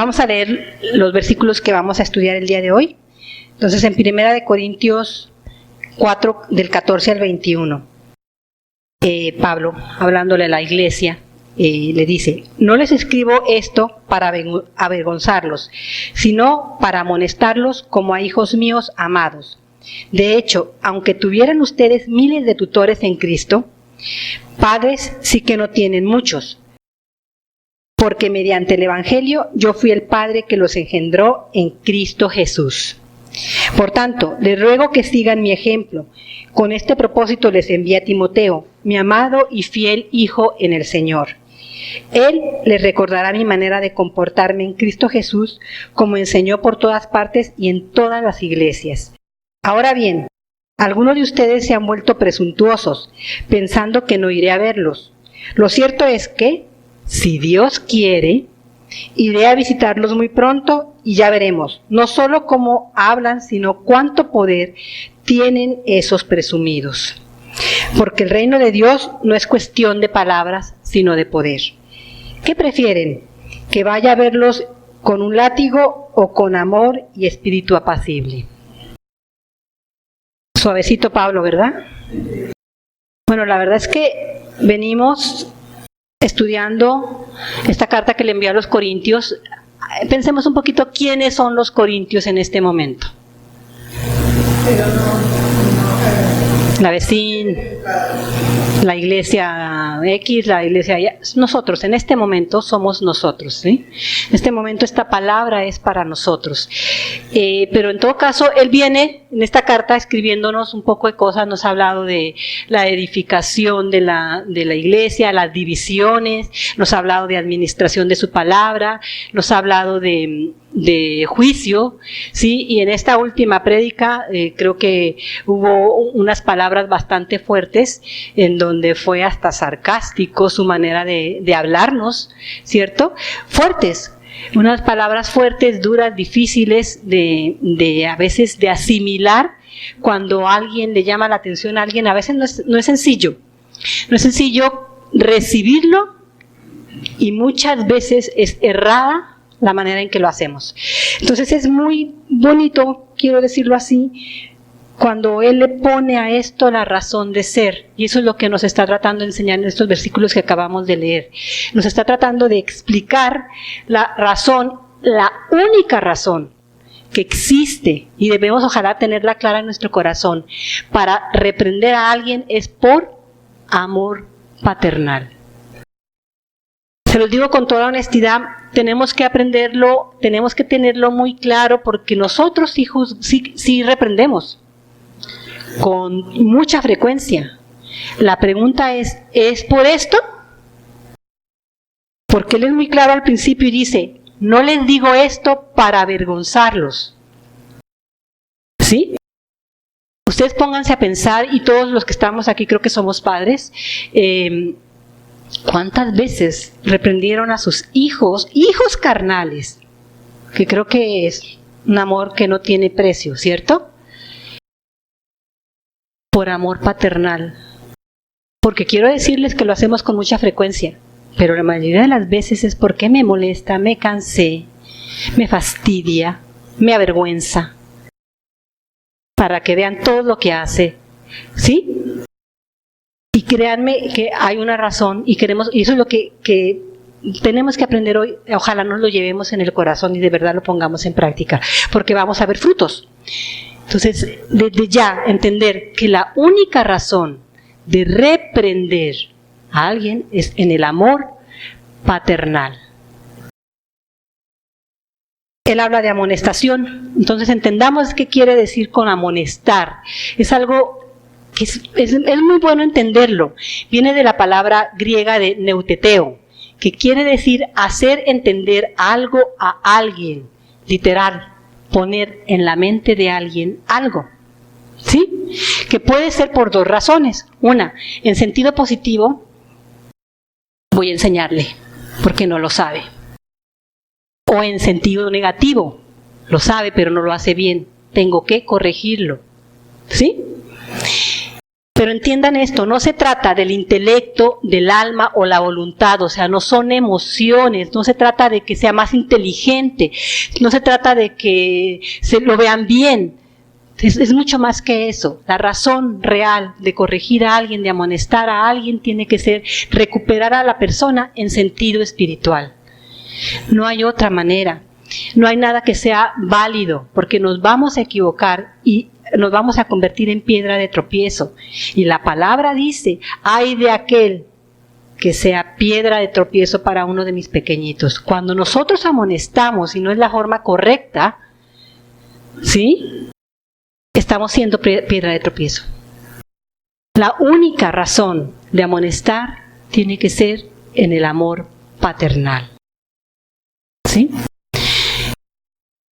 Vamos a leer los versículos que vamos a estudiar el día de hoy. Entonces, en 1 Corintios 4, del 14 al 21, Pablo, hablándole a la iglesia, le dice: no les escribo esto para avergonzarlos, sino para amonestarlos como a hijos míos amados. De hecho, aunque tuvieran ustedes miles de tutores en Cristo, padres sí que no tienen muchos, porque mediante el Evangelio yo fui el padre que los engendró en Cristo Jesús. Por tanto, les ruego que sigan mi ejemplo. Con este propósito les envié a Timoteo, mi amado y fiel hijo en el Señor. Él les recordará mi manera de comportarme en Cristo Jesús, como enseñó por todas partes y en todas las iglesias. Ahora bien, algunos de ustedes se han vuelto presuntuosos, pensando que no iré a verlos. Lo cierto es que, si Dios quiere, iré a visitarlos muy pronto y ya veremos, no solo cómo hablan, sino cuánto poder tienen esos presumidos. Porque el reino de Dios no es cuestión de palabras, sino de poder. ¿Qué prefieren? ¿Que vaya a verlos con un látigo o con amor y espíritu apacible? Suavecito Pablo, ¿verdad? Bueno, la verdad es que venimos estudiando esta carta que le envió a los Corintios. Pensemos un poquito quiénes son los Corintios en este momento. La vecina, la iglesia X, la iglesia Y. Nosotros, en este momento somos nosotros, ¿sí? En este momento esta palabra es para nosotros. Pero en todo caso, él viene en esta carta escribiéndonos un poco de cosas. Nos ha hablado de la edificación de la iglesia, las divisiones, nos ha hablado de administración de su palabra, nos ha hablado de juicio, ¿sí? Y en esta última prédica creo que hubo unas palabras bastante fuertes, en donde fue hasta sarcástico su manera de hablarnos, ¿cierto? Fuertes, unas palabras fuertes, duras, difíciles de a veces de asimilar. Cuando alguien le llama la atención a alguien, a veces no es sencillo recibirlo, y muchas veces es errada la manera en que lo hacemos. Entonces es muy bonito, quiero decirlo así, cuando él le pone a esto la razón de ser, y eso es lo que nos está tratando de enseñar en estos versículos que acabamos de leer. Nos está tratando de explicar la razón, la única razón que existe, y debemos ojalá tenerla clara en nuestro corazón, para reprender a alguien es por amor paternal. Se los digo con toda honestidad, tenemos que aprenderlo, tenemos que tenerlo muy claro, porque nosotros hijos sí reprendemos con mucha frecuencia. La pregunta es por esto? Porque él es muy claro al principio y dice: no les digo esto para avergonzarlos. ¿Sí? Ustedes pónganse a pensar, y todos los que estamos aquí creo que somos padres, ¿cuántas veces reprendieron a sus hijos carnales? Que creo que es un amor que no tiene precio, ¿cierto? Por amor paternal. Porque quiero decirles que lo hacemos con mucha frecuencia, pero la mayoría de las veces es porque me molesta, me cansé, me fastidia, me avergüenza. Para que vean todo lo que hace, ¿sí? Y créanme que hay una razón, y eso es lo que tenemos que aprender hoy. Ojalá nos lo llevemos en el corazón y de verdad lo pongamos en práctica, porque vamos a ver frutos. Entonces, desde ya entender que la única razón de reprender a alguien es en el amor paternal. Él habla de amonestación, entonces entendamos qué quiere decir con amonestar. Es algo que es muy bueno entenderlo. Viene de la palabra griega de neuteteo, que quiere decir hacer entender algo a alguien, literal, poner en la mente de alguien algo, ¿sí? Que puede ser por dos razones. Una, en sentido positivo, voy a enseñarle, porque no lo sabe. O en sentido negativo, lo sabe pero no lo hace bien, tengo que corregirlo, ¿sí? Pero entiendan esto, no se trata del intelecto, del alma o la voluntad, o sea, no son emociones, no se trata de que sea más inteligente, no se trata de que se lo vean bien, es mucho más que eso. La razón real de corregir a alguien, de amonestar a alguien, tiene que ser recuperar a la persona en sentido espiritual. No hay otra manera, no hay nada que sea válido, porque nos vamos a equivocar y nos vamos a convertir en piedra de tropiezo. Y la palabra dice, ay de aquel que sea piedra de tropiezo para uno de mis pequeñitos. Cuando nosotros amonestamos y no es la forma correcta, ¿sí?, estamos siendo piedra de tropiezo. La única razón de amonestar tiene que ser en el amor paternal. ¿Sí?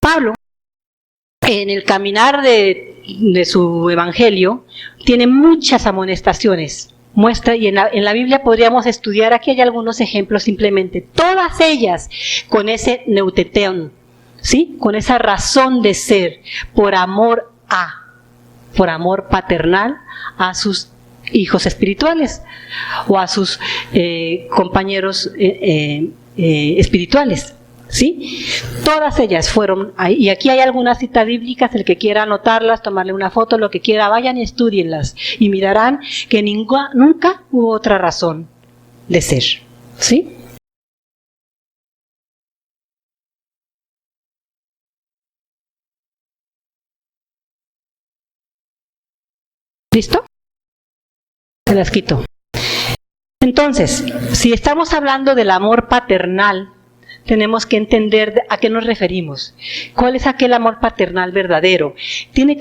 Pablo, en el caminar de su evangelio, tiene muchas amonestaciones. Muestra, y en la Biblia podríamos estudiar, aquí hay algunos ejemplos simplemente, todas ellas con ese neuteteon, ¿sí?, con esa razón de ser, por amor paternal a sus hijos espirituales o a sus compañeros espirituales. ¿Sí? Todas ellas fueron ahí, y aquí hay algunas citas bíblicas, el que quiera anotarlas, tomarle una foto, lo que quiera, vayan y estudienlas y mirarán que nunca hubo otra razón de ser. ¿Sí? ¿Listo? Se las quito. Entonces, si estamos hablando del amor paternal, tenemos que entender a qué nos referimos. ¿Cuál es aquel amor paternal verdadero? Tiene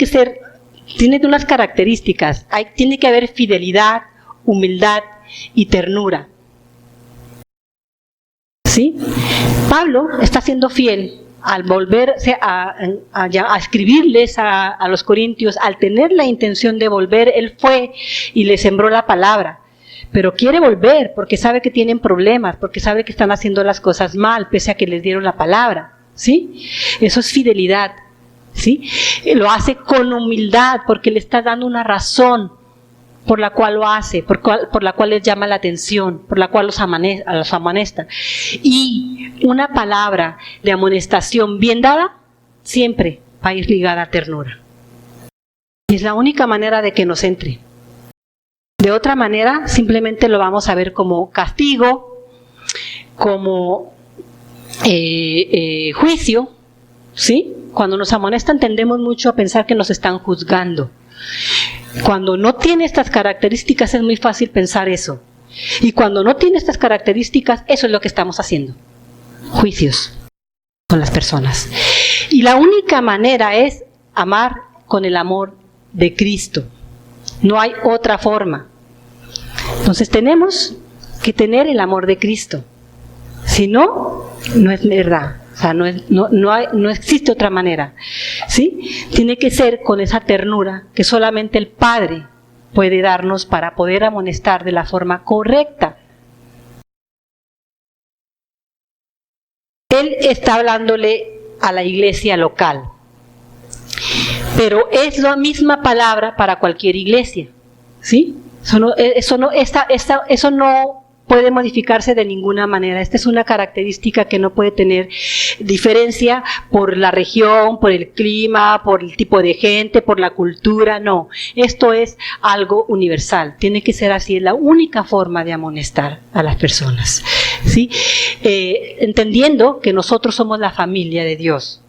unas características. Tiene que haber fidelidad, humildad y ternura. ¿Sí? Pablo está siendo fiel al volverse a escribirles a los corintios, al tener la intención de volver, él fue y les sembró la palabra. Pero quiere volver porque sabe que tienen problemas, porque sabe que están haciendo las cosas mal, pese a que les dieron la palabra, ¿sí? Eso es fidelidad, ¿sí? Lo hace con humildad porque le está dando una razón por la cual lo hace, por la cual les llama la atención, por la cual los amonesta. Y una palabra de amonestación bien dada, siempre va a ir ligada a ternura. Y es la única manera de que nos entre. De otra manera, simplemente lo vamos a ver como castigo, como juicio, ¿sí? Cuando nos amonestan tendemos mucho a pensar que nos están juzgando. Cuando no tiene estas características es muy fácil pensar eso. Y cuando no tiene estas características, eso es lo que estamos haciendo. Juicios con las personas. Y la única manera es amar con el amor de Cristo. No hay otra forma. Entonces tenemos que tener el amor de Cristo. Si no, no es verdad. O sea, no existe otra manera. ¿Sí? Tiene que ser con esa ternura que solamente el Padre puede darnos para poder amonestar de la forma correcta. Él está hablándole a la iglesia local. Pero es la misma palabra para cualquier iglesia, ¿sí? Eso no puede modificarse de ninguna manera. Esta es una característica que no puede tener diferencia por la región, por el clima, por el tipo de gente, por la cultura, no. Esto es algo universal, tiene que ser así, es la única forma de amonestar a las personas, ¿sí? Entendiendo que nosotros somos la familia de Dios.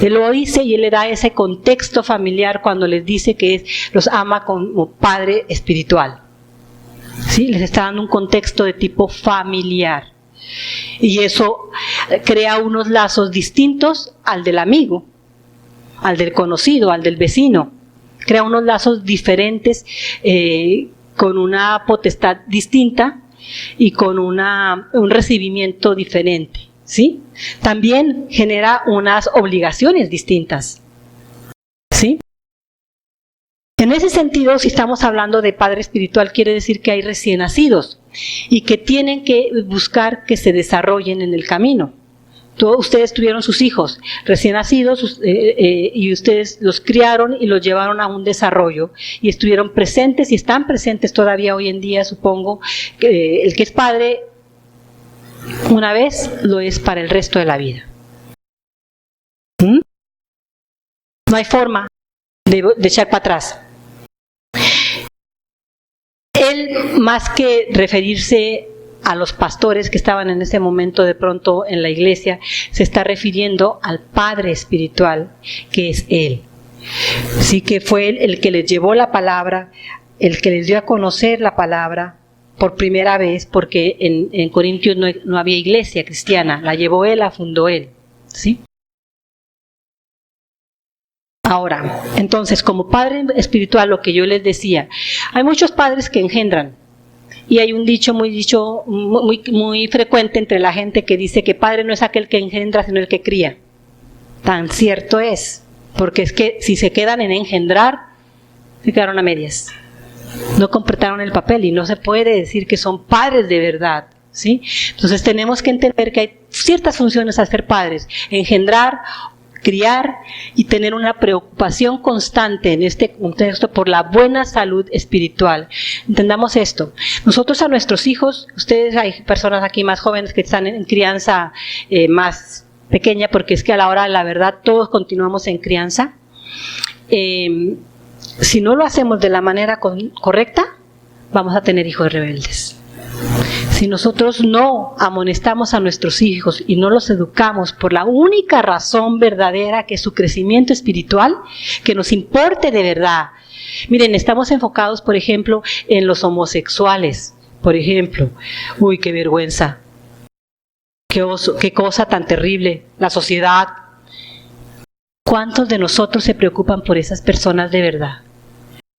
Él lo dice y él le da ese contexto familiar cuando les dice que los ama como padre espiritual. ¿Sí? Les está dando un contexto de tipo familiar. Y eso crea unos lazos distintos al del amigo, al del conocido, al del vecino. Crea unos lazos diferentes con una potestad distinta y con un recibimiento diferente. ¿Sí? También genera unas obligaciones distintas. ¿Sí? En ese sentido, si estamos hablando de padre espiritual, quiere decir que hay recién nacidos y que tienen que buscar que se desarrollen en el camino. Todos ustedes tuvieron sus hijos recién nacidos y ustedes los criaron y los llevaron a un desarrollo y estuvieron presentes y están presentes todavía hoy en día, supongo. El que es padre una vez lo es para el resto de la vida. No hay forma de echar para atrás. Él, más que referirse a los pastores que estaban en ese momento de pronto en la iglesia, se está refiriendo al Padre espiritual, que es Él. Sí, que fue Él el que les llevó la palabra, el que les dio a conocer la palabra por primera vez, porque en Corintios no había iglesia cristiana, la llevó Él, la fundó Él. ¿Sí? Ahora, entonces, como Padre espiritual, lo que yo les decía, hay muchos padres que engendran. Y hay un dicho muy frecuente entre la gente que dice que padre no es aquel que engendra, sino el que cría. Tan cierto es, porque es que si se quedan en engendrar, se quedaron a medias. No completaron el papel y no se puede decir que son padres de verdad, ¿sí? Entonces tenemos que entender que hay ciertas funciones a ser padres: engendrar, criar y tener una preocupación constante en este contexto por la buena salud espiritual. Entendamos esto. Nosotros a nuestros hijos, ustedes, hay personas aquí más jóvenes que están en crianza más pequeña, porque es que a la hora de la verdad todos continuamos en crianza. Si no lo hacemos de la manera correcta, vamos a tener hijos rebeldes. Si nosotros no amonestamos a nuestros hijos y no los educamos por la única razón verdadera, que es su crecimiento espiritual, que nos importe de verdad. Miren, estamos enfocados, por ejemplo, en los homosexuales, por ejemplo. Uy, qué vergüenza, qué oso, qué cosa tan terrible, la sociedad. ¿Cuántos de nosotros se preocupan por esas personas de verdad?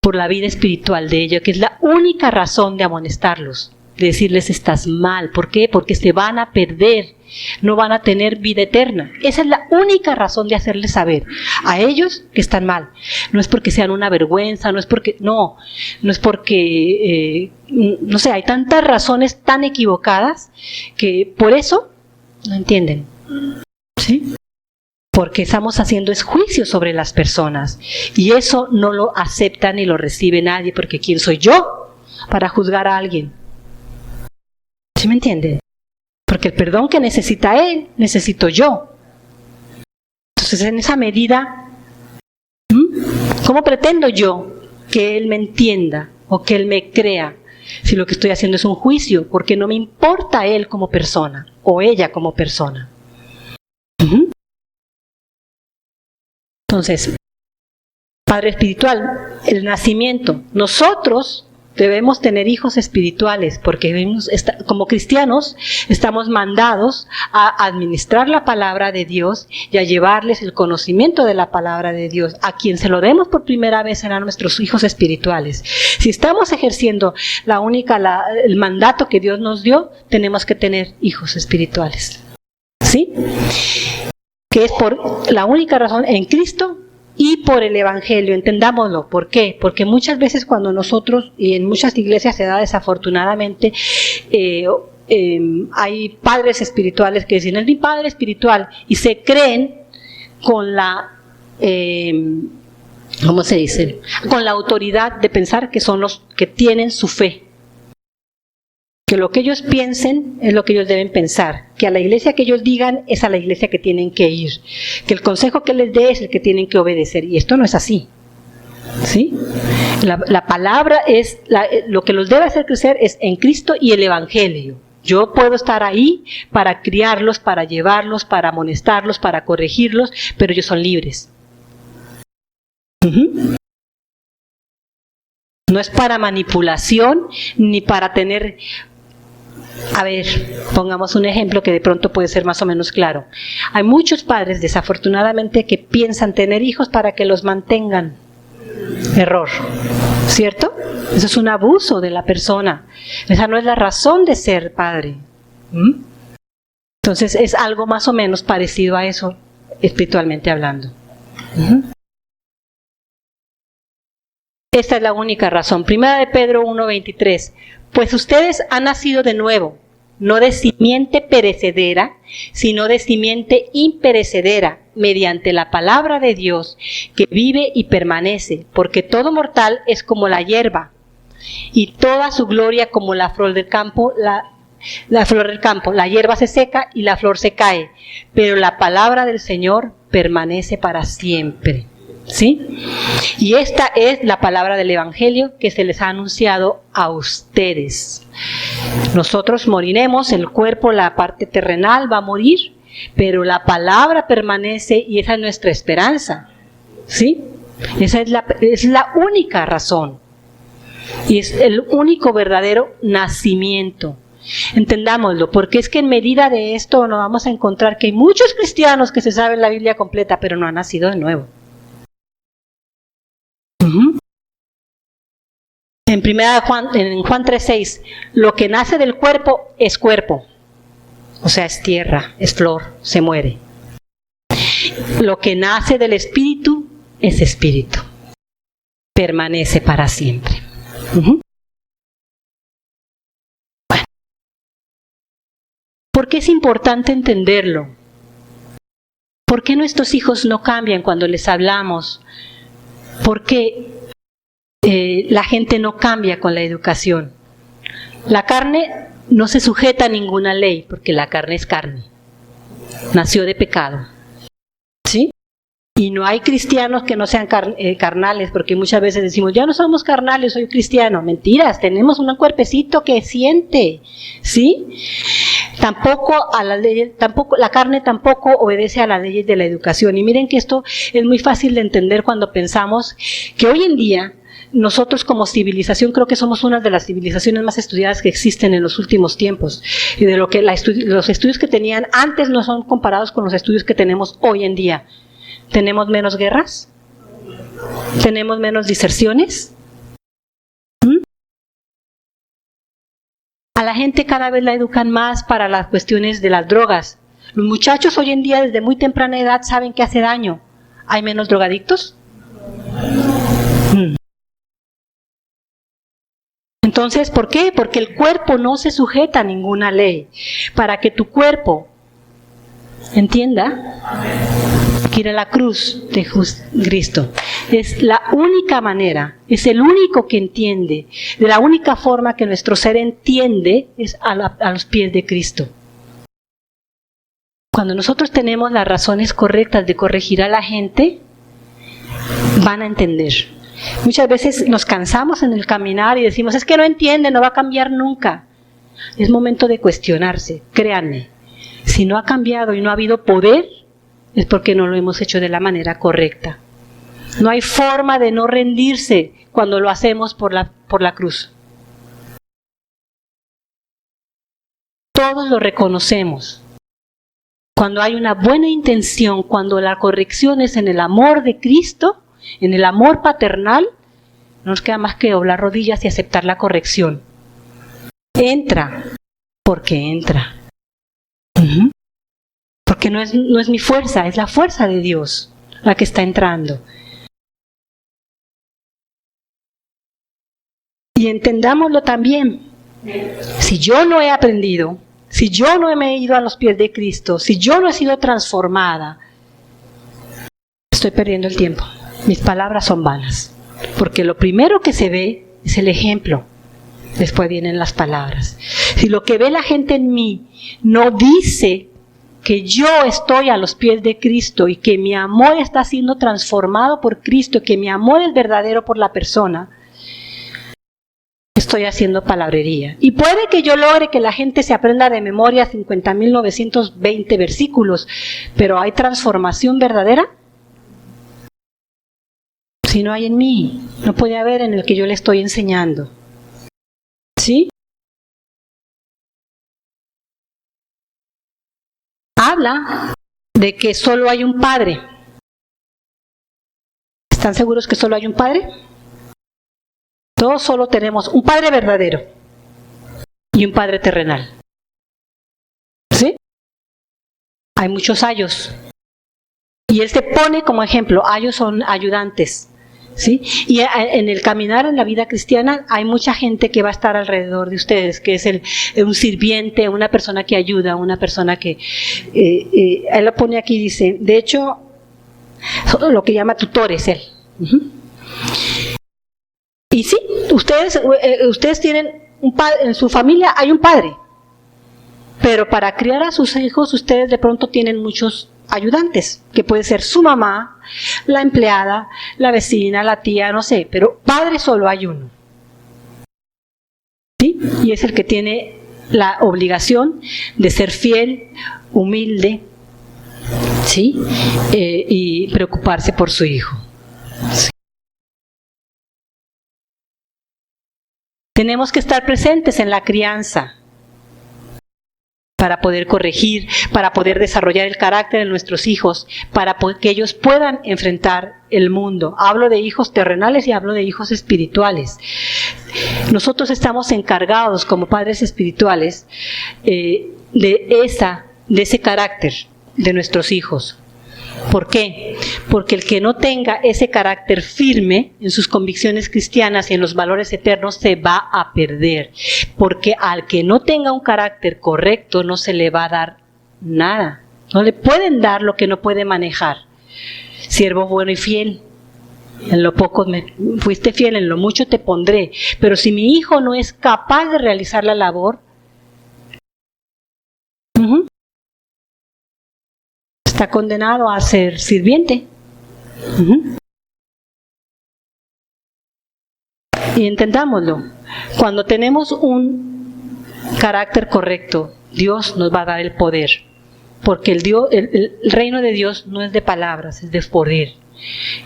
Por la vida espiritual de ellos, que es la única razón de amonestarlos, de decirles estás mal. ¿Por qué? Porque se van a perder, no van a tener vida eterna. Esa es la única razón de hacerles saber a ellos que están mal. No es porque sean una vergüenza, no es porque, no es porque, no sé, hay tantas razones tan equivocadas que por eso no entienden, ¿sí? Porque estamos haciendo es juicio sobre las personas y eso no lo acepta ni lo recibe nadie, porque ¿quién soy yo para juzgar a alguien? ¿Sí me entienden? Porque el perdón que necesita él, necesito yo. Entonces, en esa medida, ¿cómo pretendo yo que él me entienda o que él me crea si lo que estoy haciendo es un juicio? Porque no me importa él como persona o ella como persona. Entonces, Padre espiritual, el nacimiento. Nosotros debemos tener hijos espirituales, porque como cristianos estamos mandados a administrar la palabra de Dios y a llevarles el conocimiento de la palabra de Dios. A quien se lo demos por primera vez serán nuestros hijos espirituales. Si estamos ejerciendo el mandato que Dios nos dio, tenemos que tener hijos espirituales. ¿Sí? Que es por la única razón, en Cristo y por el Evangelio, entendámoslo. ¿Por qué? Porque muchas veces cuando nosotros, y en muchas iglesias se da desafortunadamente, hay padres espirituales que dicen, es mi padre espiritual, y se creen con la, ¿cómo se dice? Con la autoridad de pensar que son los que tienen su fe. Que lo que ellos piensen es lo que ellos deben pensar, que a la iglesia que ellos digan es a la iglesia que tienen que ir, que el consejo que les dé es el que tienen que obedecer, y esto no es así, ¿sí? La palabra es, lo que los debe hacer crecer es en Cristo y el Evangelio. Yo puedo estar ahí para criarlos, para llevarlos, para amonestarlos, para corregirlos, pero ellos son libres. No es para manipulación, ni para tener... A ver, pongamos un ejemplo que de pronto puede ser más o menos claro. Hay muchos padres, desafortunadamente, que piensan tener hijos para que los mantengan. Error, ¿cierto? Eso es un abuso de la persona. Esa no es la razón de ser padre. Entonces es algo más o menos parecido a eso, espiritualmente hablando. Esta es la única razón. Primera de Pedro 1:23. Pues ustedes han nacido de nuevo, no de simiente perecedera, sino de simiente imperecedera, mediante la palabra de Dios, que vive y permanece, porque todo mortal es como la hierba, y toda su gloria como la flor del campo. La flor del campo, la hierba se seca y la flor se cae, pero la palabra del Señor permanece para siempre. ¿Sí? Y esta es la palabra del Evangelio que se les ha anunciado a ustedes. Nosotros moriremos, el cuerpo, la parte terrenal va a morir, pero la palabra permanece y esa es nuestra esperanza. ¿Sí? Esa es la única razón. Y es el único verdadero nacimiento. Entendámoslo, porque es que en medida de esto nos vamos a encontrar que hay muchos cristianos que se saben la Biblia completa, pero no han nacido de nuevo. En Juan 3:6, lo que nace del cuerpo es cuerpo, o sea, es tierra, es flor, se muere. Lo que nace del espíritu es espíritu, permanece para siempre. Bueno. ¿Por qué es importante entenderlo? ¿Por qué nuestros hijos no cambian cuando les hablamos? ¿Por qué la gente no cambia con la educación? La carne no se sujeta a ninguna ley, porque la carne es carne. Nació de pecado. ¿Sí? Y no hay cristianos que no sean carnales, porque muchas veces decimos, ya no somos carnales, soy cristiano. Mentiras, tenemos un cuerpecito que siente. ¿Sí? La carne tampoco obedece a las leyes de la educación. Y miren que esto es muy fácil de entender cuando pensamos que hoy en día nosotros como civilización creo que somos una de las civilizaciones más estudiadas que existen en los últimos tiempos. Y de lo que los estudios que tenían antes no son comparados con los estudios que tenemos hoy en día. ¿Tenemos menos guerras? ¿Tenemos menos diserciones? A la gente cada vez la educan más para las cuestiones de las drogas. Los muchachos hoy en día desde muy temprana edad saben que hace daño. ¿Hay menos drogadictos? Entonces, ¿por qué? Porque el cuerpo no se sujeta a ninguna ley. Para que tu cuerpo entienda que ir a la cruz de Cristo es la única manera, es el único que entiende. De la única forma que nuestro ser entiende es a los pies de Cristo. Cuando nosotros tenemos las razones correctas de corregir a la gente, van a entender. Muchas veces nos cansamos en el caminar y decimos, es que no entiende, no va a cambiar nunca. Es momento de cuestionarse, créanme. Si no ha cambiado y no ha habido poder, es porque no lo hemos hecho de la manera correcta. No hay forma de no rendirse cuando lo hacemos por la cruz. Todos lo reconocemos. Cuando hay una buena intención, cuando la corrección es en el amor de Cristo, en el amor paternal, no nos queda más que doblar rodillas y aceptar la corrección. Entra, porque entra. Porque no es mi fuerza, es la fuerza de Dios la que está entrando. Y entendámoslo también. Si yo no he aprendido, si yo no me he ido a los pies de Cristo, si yo no he sido transformada, estoy perdiendo el tiempo. Mis palabras son vanas. Porque lo primero que se ve es el ejemplo. Después vienen las palabras. Si lo que ve la gente en mí no dice que yo estoy a los pies de Cristo y que mi amor está siendo transformado por Cristo, que mi amor es verdadero por la persona, estoy haciendo palabrería. Y puede que yo logre que la gente se aprenda de memoria 50.920 versículos, pero ¿hay transformación verdadera? Si no hay en mí, no puede haber en el que yo le estoy enseñando. ¿Sí? Habla de que solo hay un Padre. ¿Están seguros que solo hay un Padre? Todos solo tenemos un Padre verdadero y un Padre terrenal. ¿Sí? Hay muchos ayos. Y él te pone como ejemplo, ayos son ayudantes. ¿sí? Y en el caminar en la vida cristiana hay mucha gente que va a estar alrededor de ustedes, que es un sirviente, una persona que ayuda, una persona que... él lo pone aquí, dice, de hecho, lo que llama tutores él. Y sí, ustedes tienen un padre, en su familia hay un padre, pero para criar a sus hijos ustedes de pronto tienen muchos ayudantes, que puede ser su mamá, la empleada, la vecina, la tía, no sé, pero padre solo hay uno. ¿Sí? Y es el que tiene la obligación de ser fiel, humilde, ¿sí? Y preocuparse por su hijo. ¿Sí? Tenemos que estar presentes en la crianza para poder corregir, para poder desarrollar el carácter de nuestros hijos, para que ellos puedan enfrentar el mundo. Hablo de hijos terrenales y hablo de hijos espirituales. Nosotros estamos encargados como padres espirituales de ese carácter de nuestros hijos. ¿Por qué? Porque el que no tenga ese carácter firme en sus convicciones cristianas y en los valores eternos se va a perder. Porque al que no tenga un carácter correcto no se le va a dar nada. No le pueden dar lo que no puede manejar. Siervo bueno y fiel. En lo poco me fuiste fiel, en lo mucho te pondré. Pero si mi hijo no es capaz de realizar la labor, está condenado a ser sirviente. Y entendámoslo, cuando tenemos un carácter correcto, Dios nos va a dar el poder, porque el reino de Dios no es de palabras, es de poder,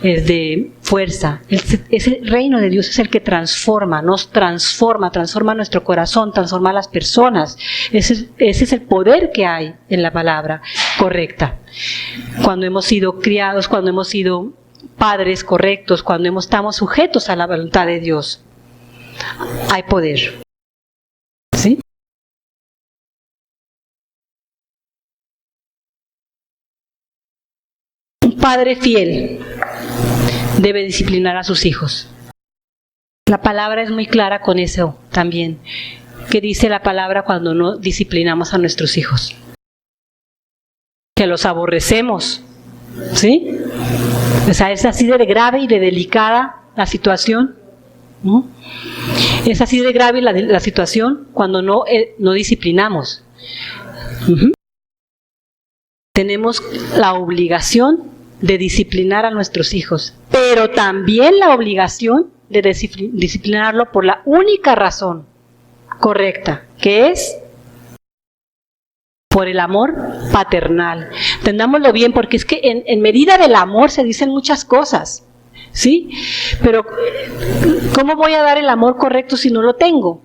es de fuerza. Ese reino de Dios es el que transforma, nos transforma nuestro corazón, transforma a las personas. Ese es el poder que hay en la palabra correcta. Cuando hemos sido criados, cuando hemos sido padres correctos, cuando estamos sujetos a la voluntad de Dios, hay poder. ¿Sí? Un padre fiel debe disciplinar a sus hijos. La palabra es muy clara con eso también. ¿Qué dice la palabra cuando no disciplinamos a nuestros hijos? Que los aborrecemos, ¿sí? O sea, es así de grave y de delicada la situación, ¿no? Es así de grave la situación cuando no disciplinamos. Tenemos la obligación de disciplinar a nuestros hijos, pero también la obligación de disciplinarlo por la única razón correcta, que es por el amor paternal. Entendámoslo bien, porque es que en medida del amor se dicen muchas cosas, ¿sí? Pero ¿cómo voy a dar el amor correcto si no lo tengo?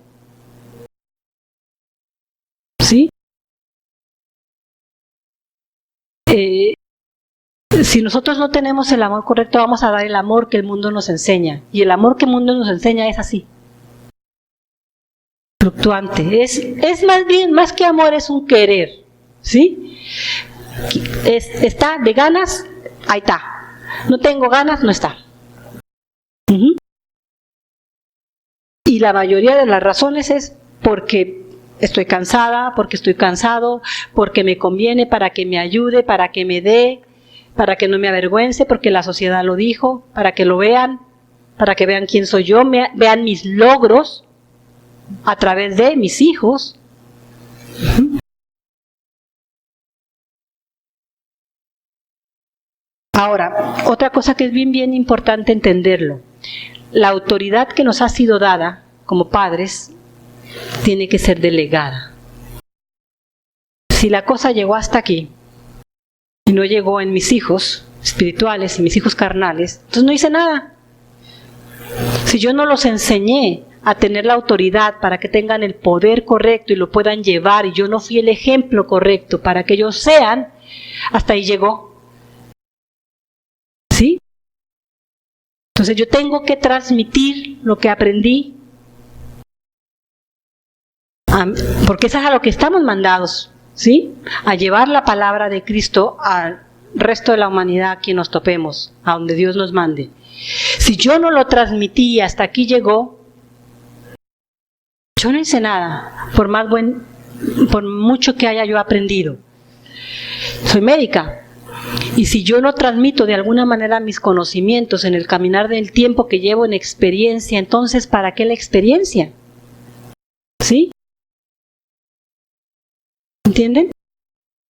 ¿Sí? Si nosotros no tenemos el amor correcto, vamos a dar el amor que el mundo nos enseña. Y el amor que el mundo nos enseña es así, fluctuante. Es más bien, más que amor, es un querer, ¿sí? Está de ganas, ahí está. No tengo ganas, no está. Y la mayoría de las razones es porque estoy cansada, porque estoy cansado, porque me conviene, para que me ayude, para que me dé, para que no me avergüence, porque la sociedad lo dijo, para que lo vean, para que vean quién soy yo, vean mis logros a través de mis hijos. Ahora, otra cosa que es bien importante entenderlo. La autoridad que nos ha sido dada como padres tiene que ser delegada. Si la cosa llegó hasta aquí y no llegó en mis hijos espirituales y mis hijos carnales, entonces no hice nada. Si yo no los enseñé a tener la autoridad para que tengan el poder correcto y lo puedan llevar, y yo no fui el ejemplo correcto para que ellos sean, hasta ahí llegó. ¿Sí? Entonces yo tengo que transmitir lo que aprendí, porque eso es a lo que estamos mandados, ¿sí? A llevar la palabra de Cristo al resto de la humanidad a quien nos topemos, a donde Dios nos mande. Si yo no lo transmití y hasta aquí llegó, yo no hice nada, por mucho que haya yo aprendido. Soy médica. Y si yo no transmito de alguna manera mis conocimientos en el caminar del tiempo que llevo en experiencia, entonces ¿para qué la experiencia? ¿Sí? ¿Entienden?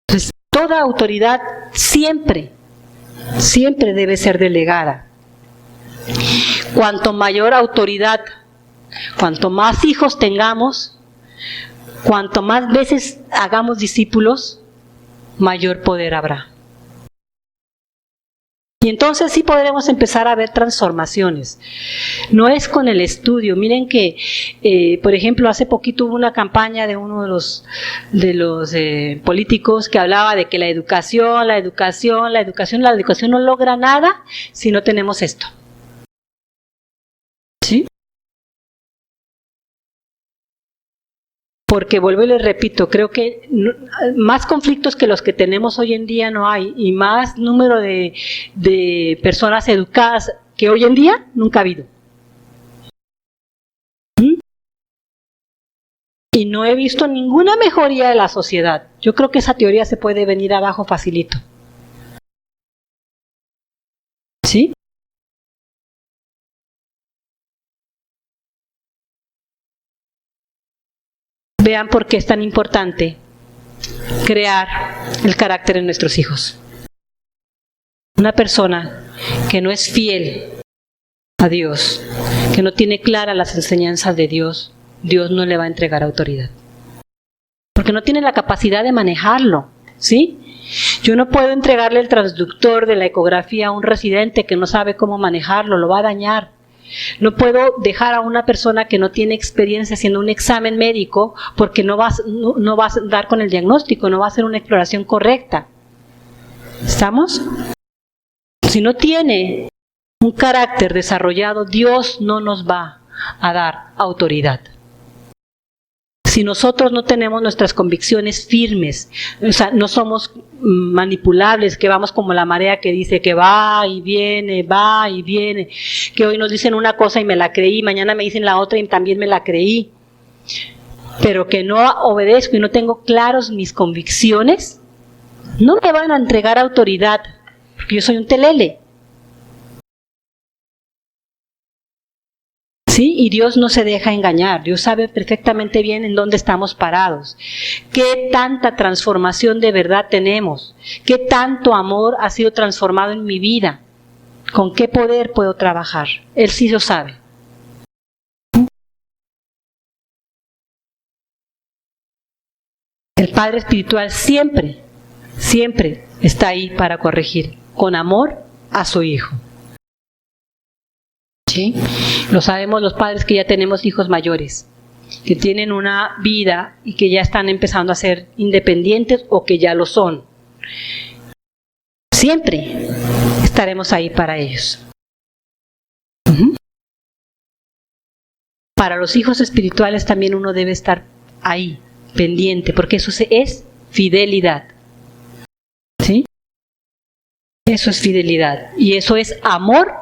Entonces, toda autoridad siempre debe ser delegada. Cuanto mayor autoridad, cuanto más hijos tengamos, cuanto más veces hagamos discípulos, mayor poder habrá. Y entonces sí podremos empezar a ver transformaciones. No es con el estudio. Miren que, por ejemplo, hace poquito hubo una campaña de uno de los políticos que hablaba de que la educación no logra nada si no tenemos esto. ¿Sí? Porque vuelvo y les repito, creo que más conflictos que los que tenemos hoy en día no hay, y más número de personas educadas que hoy en día nunca ha habido. Y no he visto ninguna mejoría de la sociedad. Yo creo que esa teoría se puede venir abajo facilito. ¿Sí? Vean por qué es tan importante crear el carácter en nuestros hijos. Una persona que no es fiel a Dios, que no tiene claras las enseñanzas de Dios, Dios no le va a entregar autoridad. Porque no tiene la capacidad de manejarlo, ¿sí? Yo no puedo entregarle el transductor de la ecografía a un residente que no sabe cómo manejarlo, lo va a dañar. No puedo dejar a una persona que no tiene experiencia haciendo un examen médico porque no va a dar con el diagnóstico, no va a hacer una exploración correcta. ¿Estamos? Si no tiene un carácter desarrollado, Dios no nos va a dar autoridad. Si nosotros no tenemos nuestras convicciones firmes, o sea, no somos manipulables, que vamos como la marea que dice que va y viene, que hoy nos dicen una cosa y me la creí, mañana me dicen la otra y también me la creí, pero que no obedezco y no tengo claros mis convicciones, no me van a entregar autoridad, porque yo soy un telele. ¿Sí? Y Dios no se deja engañar, Dios sabe perfectamente bien en dónde estamos parados, qué tanta transformación de verdad tenemos, qué tanto amor ha sido transformado en mi vida, con qué poder puedo trabajar, Él sí lo sabe. El Padre Espiritual siempre está ahí para corregir, con amor a su Hijo. ¿Sí? Lo sabemos los padres que ya tenemos hijos mayores, que tienen una vida y que ya están empezando a ser independientes o que ya lo son. Siempre estaremos ahí para ellos. Para los hijos espirituales también uno debe estar ahí, pendiente, porque eso es fidelidad. ¿Sí? Eso es fidelidad y eso es amor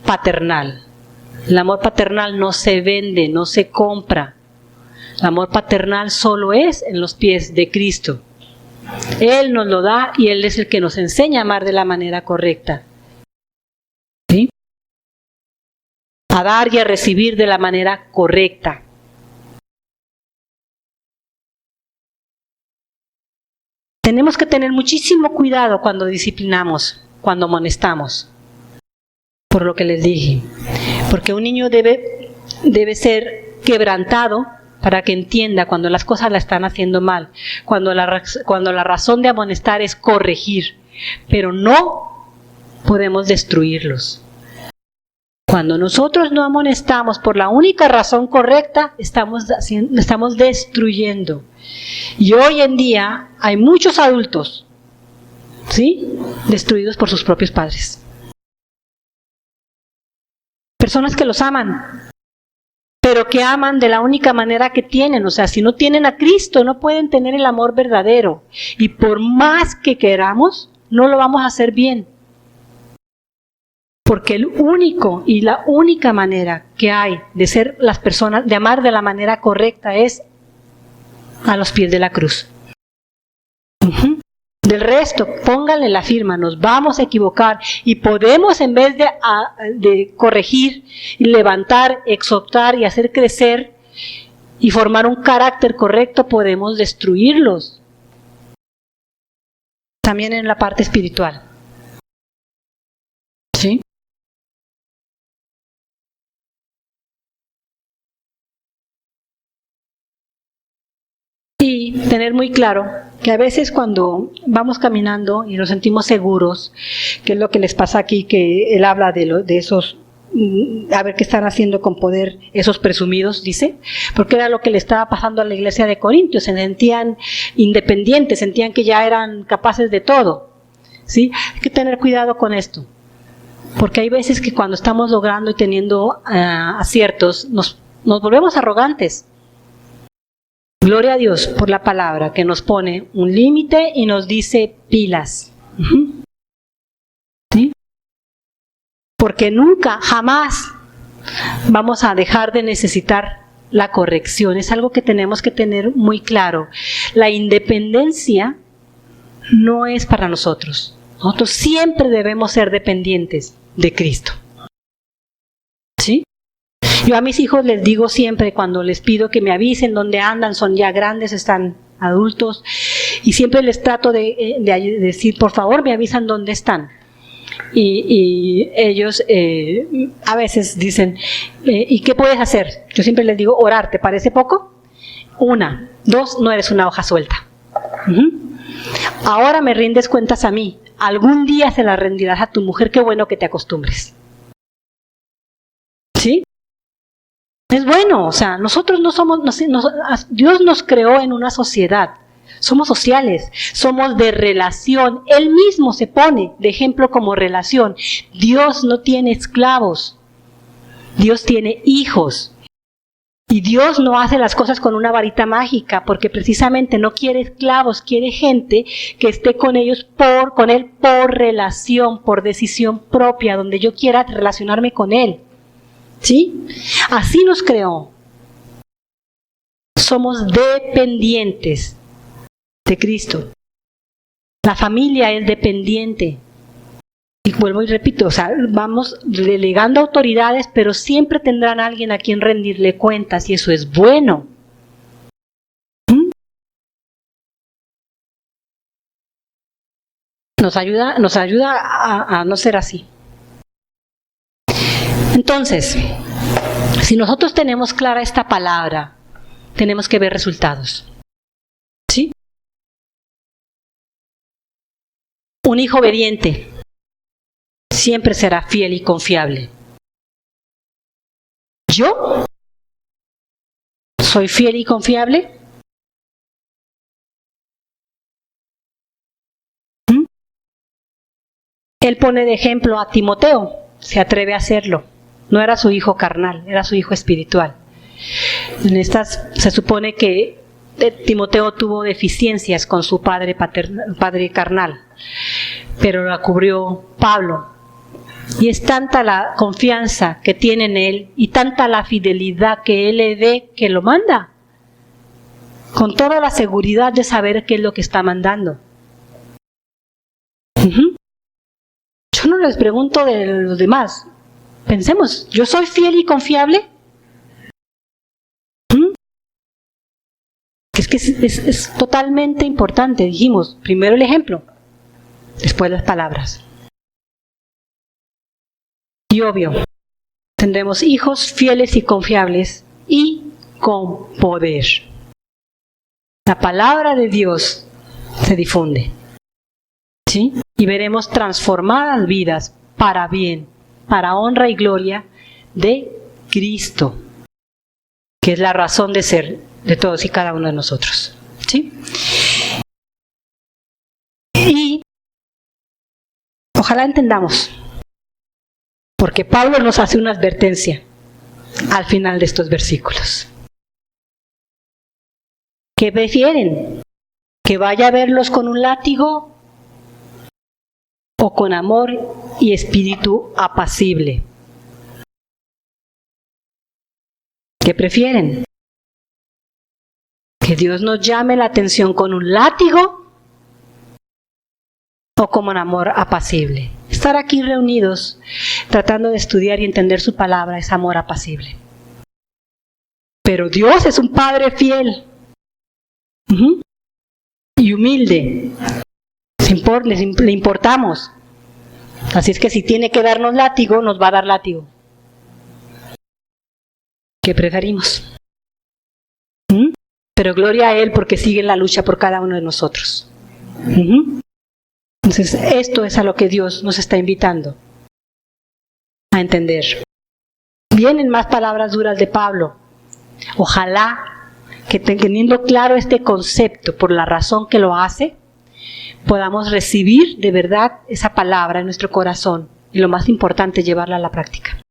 paternal. El amor paternal no se vende, no se compra. El amor paternal solo es en los pies de Cristo. Él nos lo da y Él es el que nos enseña a amar de la manera correcta. ¿Sí? A dar y a recibir de la manera correcta. Tenemos que tener muchísimo cuidado cuando disciplinamos, cuando amonestamos. Por lo que les dije. Porque un niño debe ser quebrantado para que entienda cuando las cosas la están haciendo mal, cuando la razón de amonestar es corregir, pero no podemos destruirlos. Cuando nosotros no amonestamos por la única razón correcta, estamos destruyendo. Y hoy en día hay muchos adultos, ¿sí?, destruidos por sus propios padres. Personas que los aman, pero que aman de la única manera que tienen. O sea, si no tienen a Cristo, no pueden tener el amor verdadero. Y por más que queramos, no lo vamos a hacer bien. Porque el único y la única manera que hay de ser las personas, de amar de la manera correcta, es a los pies de la cruz. Del resto, pónganle la firma, nos vamos a equivocar y podemos, en vez de corregir, levantar, exhortar y hacer crecer y formar un carácter correcto, podemos destruirlos. También en la parte espiritual. ¿Sí? Y tener muy claro que a veces cuando vamos caminando y nos sentimos seguros, que es lo que les pasa aquí, que él habla de esos, a ver qué están haciendo con poder esos presumidos, dice, porque era lo que le estaba pasando a la iglesia de Corintios, se sentían independientes, sentían que ya eran capaces de todo, ¿sí? Hay que tener cuidado con esto, porque hay veces que cuando estamos logrando y teniendo aciertos, nos volvemos arrogantes. Gloria a Dios por la palabra que nos pone un límite y nos dice pilas. ¿Sí? Porque nunca, jamás vamos a dejar de necesitar la corrección. Es algo que tenemos que tener muy claro. La independencia no es para nosotros. Nosotros siempre debemos ser dependientes de Cristo. ¿Sí? Yo a mis hijos les digo siempre, cuando les pido que me avisen dónde andan, son ya grandes, están adultos, y siempre les trato de decir, por favor, me avisan dónde están. Y ellos a veces dicen, ¿y qué puedes hacer? Yo siempre les digo, orar, ¿te parece poco? 1, 2, no eres una hoja suelta. Ahora me rindes cuentas a mí, algún día se las rendirás a tu mujer, qué bueno que te acostumbres. ¿Sí? Es bueno, o sea, nosotros no somos, Dios nos creó en una sociedad, somos sociales, somos de relación, Él mismo se pone de ejemplo como relación. Dios no tiene esclavos, Dios tiene hijos, y Dios no hace las cosas con una varita mágica, porque precisamente no quiere esclavos, quiere gente que esté con ellos con Él por relación, por decisión propia, donde yo quiera relacionarme con Él. ¿Sí? Así nos creó. Somos dependientes de Cristo. La familia es dependiente. Y vuelvo y repito, o sea, vamos delegando autoridades, pero siempre tendrán a alguien a quien rendirle cuentas, y eso es bueno. Nos ayuda a no ser así. Entonces, si nosotros tenemos clara esta palabra, tenemos que ver resultados. ¿Sí? Un hijo obediente siempre será fiel y confiable. ¿Yo soy fiel y confiable? Él pone de ejemplo a Timoteo, se atreve a hacerlo. No era su hijo carnal, era su hijo espiritual. En estas se supone que Timoteo tuvo deficiencias con su padre carnal, pero la cubrió Pablo. Y es tanta la confianza que tiene en él y tanta la fidelidad que él le ve que lo manda, con toda la seguridad de saber qué es lo que está mandando. Yo no les pregunto de los demás. Pensemos, ¿yo soy fiel y confiable? Es que es totalmente importante. Dijimos, primero el ejemplo, después las palabras. Y obvio, tendremos hijos fieles y confiables y con poder. La palabra de Dios se difunde. ¿Sí? Y veremos transformadas vidas para bien, para honra y gloria de Cristo, que es la razón de ser de todos y cada uno de nosotros. ¿Sí? Y ojalá entendamos, porque Pablo nos hace una advertencia al final de estos versículos. ¿Qué prefieren? ¿Que vaya a verlos con un látigo o con amor y espíritu apacible? ¿Qué prefieren? ¿Que Dios nos llame la atención con un látigo o con amor apacible? Estar aquí reunidos tratando de estudiar y entender su palabra es amor apacible. Pero Dios es un Padre fiel y humilde. Le importamos. Así es que si tiene que darnos látigo, nos va a dar látigo. ¿Qué preferimos? Pero gloria a Él porque sigue en la lucha por cada uno de nosotros. Entonces, esto es a lo que Dios nos está invitando a entender. Vienen más palabras duras de Pablo. Ojalá que teniendo claro este concepto por la razón que lo hace, podamos recibir de verdad esa palabra en nuestro corazón y lo más importante, llevarla a la práctica.